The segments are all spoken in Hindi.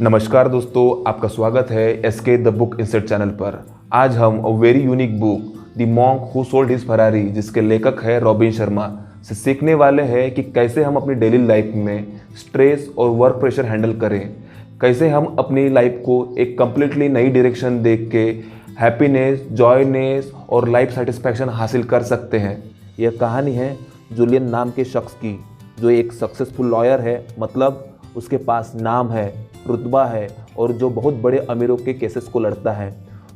नमस्कार दोस्तों, आपका स्वागत है SK the book instead channel पर। आज हम a very unique book the monk who sold his Ferrari, जिसके लेखक है रॉबिन शर्मा, से सीखने वाले हैं कि कैसे हम अपनी डेली लाइफ में स्ट्रेस और वर्क प्रेशर हैंडल करें, कैसे हम अपनी लाइफ को एक कम्प्लीटली नई डायरेक्शन देख के हैप्पीनेस, जॉयनेस और लाइफ सेटिस्फैक्शन हासिल कर सकते हैं। यह कहानी है जूलियन नाम के शख्स की, जो एक सक्सेसफुल लॉयर है, मतलब उसके पास नाम है, रुतबा है और जो बहुत बड़े अमीरों के केसेस को लड़ता है।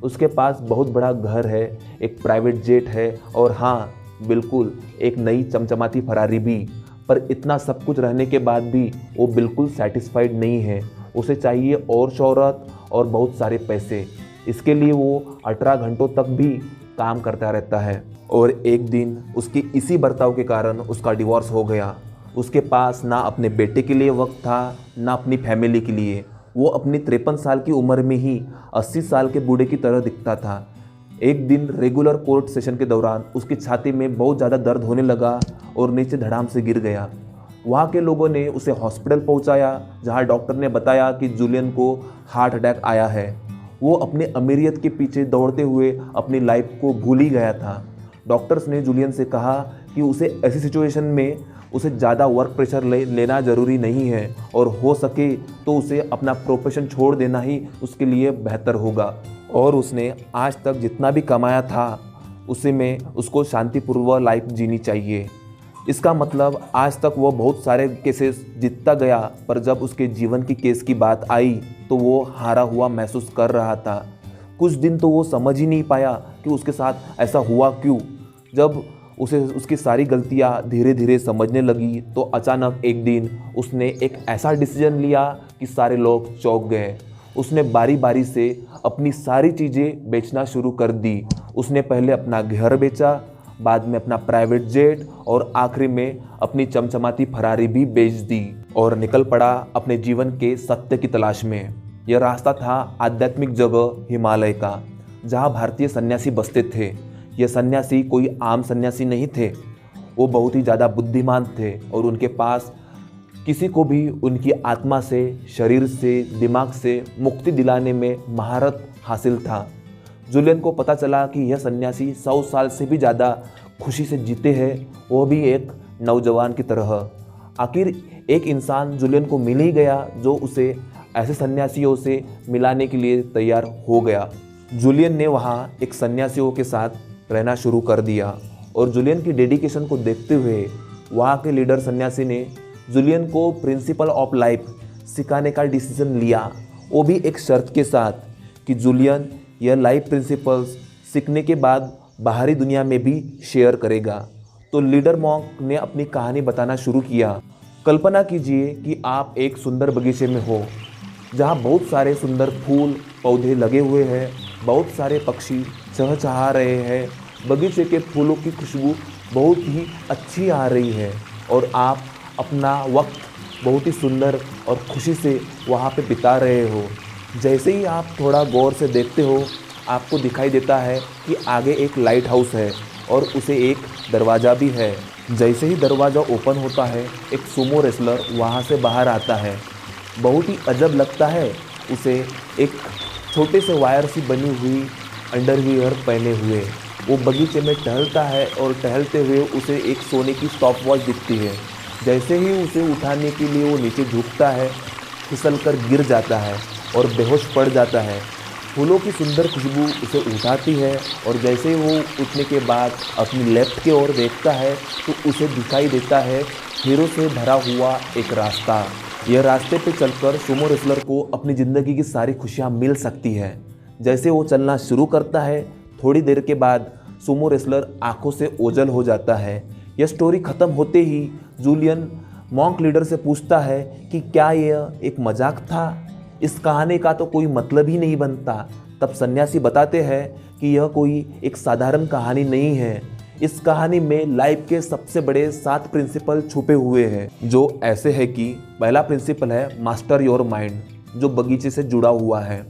उसके पास बहुत बड़ा घर है, एक प्राइवेट जेट है और हाँ, बिल्कुल एक नई चमचमाती फरारी भी। पर इतना सब कुछ रहने के बाद भी वो बिल्कुल सेटिस्फाइड नहीं है। उसे चाहिए और शोहरत और बहुत सारे पैसे। इसके लिए वो 18 घंटों तक भी काम करता रहता है। और एक दिन उसकी इसी बर्ताव के कारण उसका डिवोर्स हो गया। उसके पास ना अपने बेटे के लिए वक्त था, ना अपनी फैमिली के लिए। वो अपनी 53 साल की उम्र में ही 80 साल के बूढ़े की तरह दिखता था। एक दिन रेगुलर कोर्ट सेशन के दौरान उसकी छाती में बहुत ज़्यादा दर्द होने लगा और नीचे धड़ाम से गिर गया। वहाँ के लोगों ने उसे हॉस्पिटल पहुँचाया, जहाँ डॉक्टर ने बताया कि जूलियन को हार्ट अटैक आया है। वो अपने अमीरियत के पीछे दौड़ते हुए अपनी लाइफ को भूल ही गया था। डॉक्टर्स ने जूलियन से कहा कि उसे ऐसी सिचुएशन में उसे ज़्यादा वर्क प्रेशर लेना ज़रूरी नहीं है और हो सके तो उसे अपना प्रोफेशन छोड़ देना ही उसके लिए बेहतर होगा। और उसने आज तक जितना भी कमाया था उसी में उसको शांतिपूर्वक लाइफ जीनी चाहिए। इसका मतलब आज तक वो बहुत सारे केसेस जीतता गया, पर जब उसके जीवन की केस की बात आई तो वो हारा हुआ महसूस कर रहा था। कुछ दिन तो वो समझ ही नहीं पाया कि उसके साथ ऐसा हुआ क्यों। जब उसे उसकी सारी गलतियाँ धीरे धीरे समझने लगी तो अचानक एक दिन उसने एक ऐसा डिसीजन लिया कि सारे लोग चौंक गए। उसने बारी बारी से अपनी सारी चीज़ें बेचना शुरू कर दी। उसने पहले अपना घर बेचा, बाद में अपना प्राइवेट जेट और आखिरी में अपनी चमचमाती फरारी भी बेच दी और निकल पड़ा अपने जीवन के सत्य की तलाश में। यह रास्ता था आध्यात्मिक जगह हिमालय का, जहाँ भारतीय सन्यासी बसते थे। ये सन्यासी कोई आम सन्यासी नहीं थे, वो बहुत ही ज़्यादा बुद्धिमान थे और उनके पास किसी को भी उनकी आत्मा से, शरीर से, दिमाग से मुक्ति दिलाने में महारत हासिल था। जूलियन को पता चला कि यह सन्यासी 100 साल से भी ज़्यादा खुशी से जीते हैं, वो भी एक नौजवान की तरह। आखिर एक इंसान जूलियन को मिल ही गया जो उसे ऐसे सन्यासियों से मिलाने के लिए तैयार हो गया। जूलियन ने वहाँ एक सन्यासियों के साथ रहना शुरू कर दिया और जूलियन की डेडिकेशन को देखते हुए वहाँ के लीडर सन्यासी ने जूलियन को प्रिंसिपल ऑफ लाइफ सिखाने का डिसीजन लिया, वो भी एक शर्त के साथ कि जूलियन यह लाइफ प्रिंसिपल्स सीखने के बाद बाहरी दुनिया में भी शेयर करेगा। तो लीडर मॉन्क ने अपनी कहानी बताना शुरू किया। कल्पना कीजिए कि आप एक सुंदर बगीचे में हो, जहाँ बहुत सारे सुंदर फूल पौधे लगे हुए हैं, बहुत सारे पक्षी चहचहा रहे हैं, बगीचे के फूलों की खुशबू बहुत ही अच्छी आ रही है और आप अपना वक्त बहुत ही सुंदर और खुशी से वहाँ पे बिता रहे हो। जैसे ही आप थोड़ा गौर से देखते हो, आपको दिखाई देता है कि आगे एक लाइट हाउस है और उसे एक दरवाज़ा भी है। जैसे ही दरवाज़ा ओपन होता है, एक सुमो रेसलर वहाँ से बाहर आता है। बहुत ही अजब लगता है उसे, एक छोटे से वायर सी बनी हुई अंडरवियर पहने हुए वो बगीचे में टहलता है और टहलते हुए उसे एक सोने की स्टॉप वॉच दिखती है। जैसे ही उसे उठाने के लिए वो नीचे झुकता है, फिसल कर गिर जाता है और बेहोश पड़ जाता है। फूलों की सुंदर खुशबू उसे उठाती है और जैसे ही वो उठने के बाद अपनी लेफ्ट की ओर देखता है तो उसे दिखाई देता है हीरो से भरा हुआ एक रास्ता। यह रास्ते पे चलकर सुमो रेसलर को अपनी ज़िंदगी की सारी खुशियाँ मिल सकती है। जैसे वो चलना शुरू करता है, थोड़ी देर के बाद सुमो रेसलर आंखों से ओझल हो जाता है। यह स्टोरी ख़त्म होते ही जूलियन मॉन्क लीडर से पूछता है कि क्या यह एक मजाक था, इस कहानी का तो कोई मतलब ही नहीं बनता। तब सन्यासी बताते हैं कि यह कोई एक साधारण कहानी नहीं है, इस कहानी में लाइफ के सबसे बड़े 7 प्रिंसिपल छुपे हुए हैं, जो ऐसे है कि पहला प्रिंसिपल है मास्टर योर माइंड, जो बगीचे से जुड़ा हुआ है।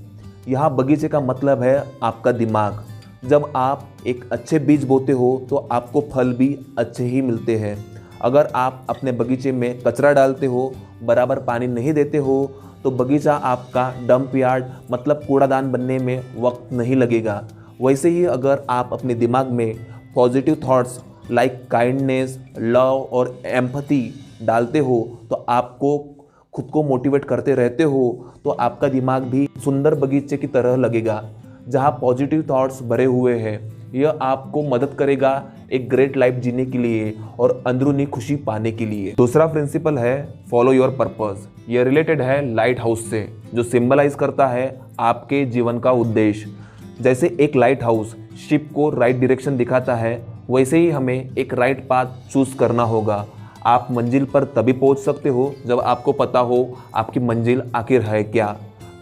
यहाँ बगीचे का मतलब है आपका दिमाग। जब आप एक अच्छे बीज बोते हो तो आपको फल भी अच्छे ही मिलते हैं। अगर आप अपने बगीचे में कचरा डालते हो, बराबर पानी नहीं देते हो, तो बगीचा आपका डंप यार्ड मतलब कूड़ादान बनने में वक्त नहीं लगेगा। वैसे ही अगर आप अपने दिमाग में positive thoughts like kindness, love और एम्पैथी डालते हो, तो आपको खुद को मोटिवेट करते रहते हो, तो आपका दिमाग भी सुंदर बगीचे की तरह लगेगा जहाँ पॉजिटिव थॉट्स भरे हुए हैं। यह आपको मदद करेगा एक ग्रेट लाइफ जीने के लिए और अंदरूनी खुशी पाने के लिए। दूसरा प्रिंसिपल है फॉलो योर पर्पस। यह रिलेटेड है लाइट हाउस से, जो सिंबलाइज करता है आपके जीवन का उद्देश्य। जैसे एक लाइट हाउस शिप को राइट डायरेक्शन दिखाता है, वैसे ही हमें एक राइट पाथ चूज करना होगा। आप मंजिल पर तभी पहुंच सकते हो जब आपको पता हो आपकी मंजिल आखिर है क्या।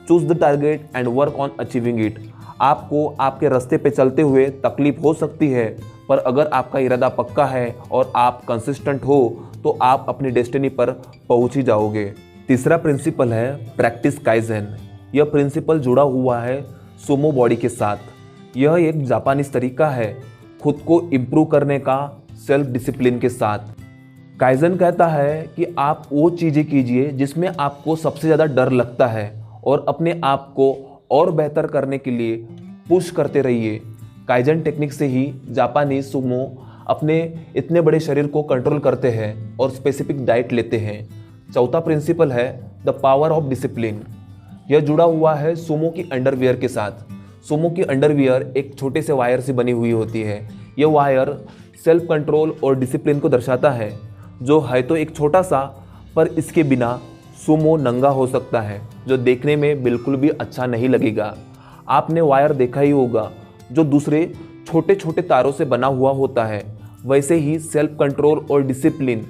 Choose the target and work on achieving it. आपको आपके रास्ते पे चलते हुए तकलीफ हो सकती है, पर अगर आपका इरादा पक्का है और आप कंसिस्टेंट हो तो आप अपनी डेस्टिनी पर पहुंच ही जाओगे। तीसरा प्रिंसिपल है प्रैक्टिस काइजेन। यह प्रिंसिपल जुड़ा हुआ है सुमो बॉडी के साथ। यह एक जापानीज तरीका है खुद को इम्प्रूव करने का सेल्फ डिसिप्लिन के साथ। काइजन कहता है कि आप वो चीज़ें कीजिए जिसमें आपको सबसे ज़्यादा डर लगता है और अपने आप को और बेहतर करने के लिए पुश करते रहिए। काइजन टेक्निक से ही जापानी सुमो अपने इतने बड़े शरीर को कंट्रोल करते हैं और स्पेसिफिक डाइट लेते हैं। चौथा प्रिंसिपल है द पावर ऑफ डिसिप्लिन। यह जुड़ा हुआ है सुमो की अंडरवियर के साथ। सुमो की अंडरवियर एक छोटे से वायर से बनी हुई होती है। यह वायर सेल्फ कंट्रोल और डिसिप्लिन को दर्शाता है, जो है तो एक छोटा सा, पर इसके बिना सुमो नंगा हो सकता है, जो देखने में बिल्कुल भी अच्छा नहीं लगेगा। आपने वायर देखा ही होगा जो दूसरे छोटे छोटे तारों से बना हुआ होता है। वैसे ही सेल्फ कंट्रोल और डिसिप्लिन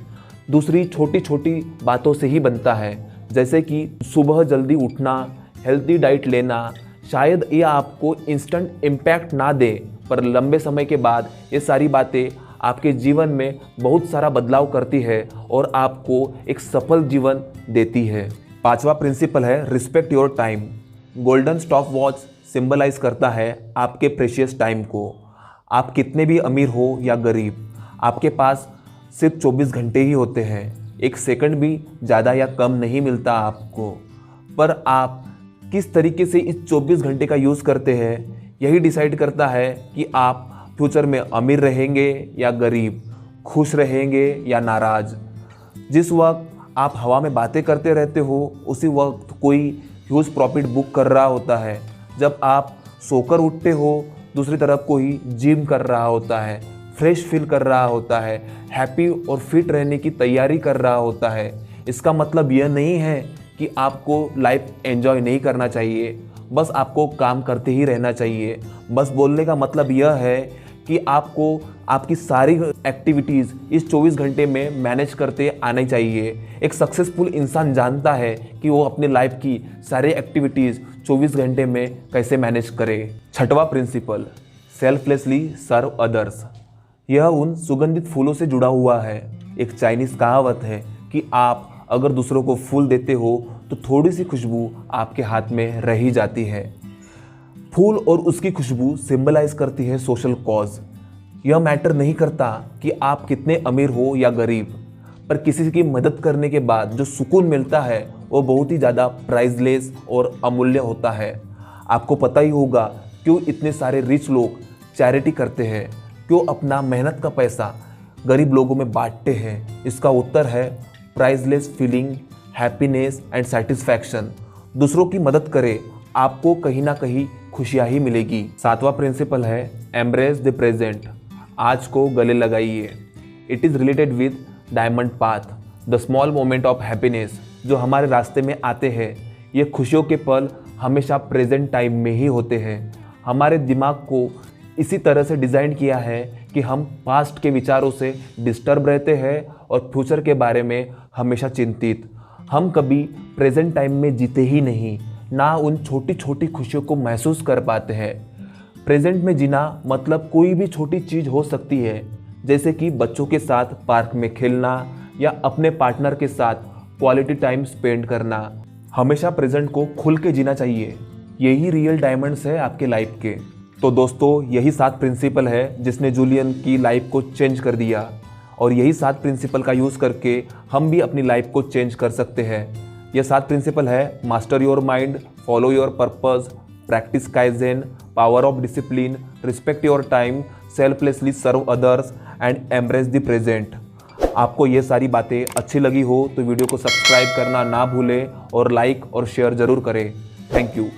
दूसरी छोटी छोटी बातों से ही बनता है, जैसे कि सुबह जल्दी उठना, हेल्दी डाइट लेना। शायद ये आपको इंस्टेंट इम्पैक्ट ना दे, पर लंबे समय के बाद ये सारी बातें आपके जीवन में बहुत सारा बदलाव करती है और आपको एक सफल जीवन देती है। पांचवा प्रिंसिपल है respect your time. Golden stopwatch symbolise करता है आपके प्रेशियस टाइम को। आप कितने भी अमीर हो या गरीब, आपके पास सिर्फ 24 घंटे ही होते हैं। एक सेकंड भी ज़्यादा या कम नहीं मिलता आपको, पर आप किस तरीके से इस 24 घंटे का यूज़ करते हैं, यही डिसाइड करता है कि आप फ्यूचर में अमीर रहेंगे या गरीब, खुश रहेंगे या नाराज। जिस वक्त आप हवा में बातें करते रहते हो, उसी वक्त कोई ह्यूज प्रॉफिट बुक कर रहा होता है। जब आप सोकर उठते हो, दूसरी तरफ कोई जिम कर रहा होता है, फ्रेश फील कर रहा होता है, हैप्पी और फिट रहने की तैयारी कर रहा होता है। इसका मतलब यह नहीं है कि आपको लाइफ एंजॉय नहीं करना चाहिए, बस आपको काम करते ही रहना चाहिए। बस बोलने का मतलब यह है कि आपको आपकी सारी एक्टिविटीज़ इस 24 घंटे में मैनेज करते आने चाहिए। एक सक्सेसफुल इंसान जानता है कि वो अपनी लाइफ की सारी एक्टिविटीज़ 24 घंटे में कैसे मैनेज करे। छठवां प्रिंसिपल सेल्फलेसली सर्व अदर्स। यह उन सुगंधित फूलों से जुड़ा हुआ है। एक चाइनीज़ कहावत है कि आप अगर दूसरों को फूल देते हो तो थोड़ी सी खुशबू आपके हाथ में रह ही जाती है। फूल और उसकी खुशबू सिंबलाइज करती है सोशल कॉज। यह मैटर नहीं करता कि आप कितने अमीर हो या गरीब, पर किसी की मदद करने के बाद जो सुकून मिलता है वो बहुत ही ज़्यादा प्राइसलेस और अमूल्य होता है। आपको पता ही होगा क्यों इतने सारे रिच लोग चैरिटी करते हैं, क्यों अपना मेहनत का पैसा गरीब लोगों में बांटते हैं। इसका उत्तर है priceless feeling, happiness and satisfaction. दूसरों की मदद करें, आपको कहीं ना कहीं खुशियाँ ही मिलेगी। सातवां प्रिंसिपल है एम्ब्रेस द प्रेजेंट। आज को गले लगाइए। It is related with diamond path, the small moment of happiness जो हमारे रास्ते में आते हैं। ये खुशियों के पल हमेशा प्रेजेंट टाइम में ही होते हैं। हमारे दिमाग को इसी तरह से डिज़ाइन किया है कि हम पास्ट के विचारों से डिस्टर्ब रहते हैं और फ्यूचर के बारे में हमेशा चिंतित। हम कभी प्रेजेंट टाइम में जीते ही नहीं, ना उन छोटी छोटी खुशियों को महसूस कर पाते हैं। प्रेजेंट में जीना मतलब कोई भी छोटी चीज़ हो सकती है, जैसे कि बच्चों के साथ पार्क में खेलना या अपने पार्टनर के साथ क्वालिटी टाइम स्पेंड करना। हमेशा प्रेजेंट को खुल के जीना चाहिए। यही रियल डायमंड्स है आपके लाइफ के। तो दोस्तों, यही 7 प्रिंसिपल है जिसने जूलियन की लाइफ को चेंज कर दिया, और यही 7 प्रिंसिपल का यूज़ करके हम भी अपनी लाइफ को चेंज कर सकते हैं। ये 7 प्रिंसिपल है master your mind, follow your purpose, practise kaizen, power of discipline, respect your time, selflessly serve others and embrace the present. आपको ये सारी बातें अच्छी लगी हो तो वीडियो को सब्सक्राइब करना ना भूलें और लाइक और शेयर ज़रूर करें। Thank you.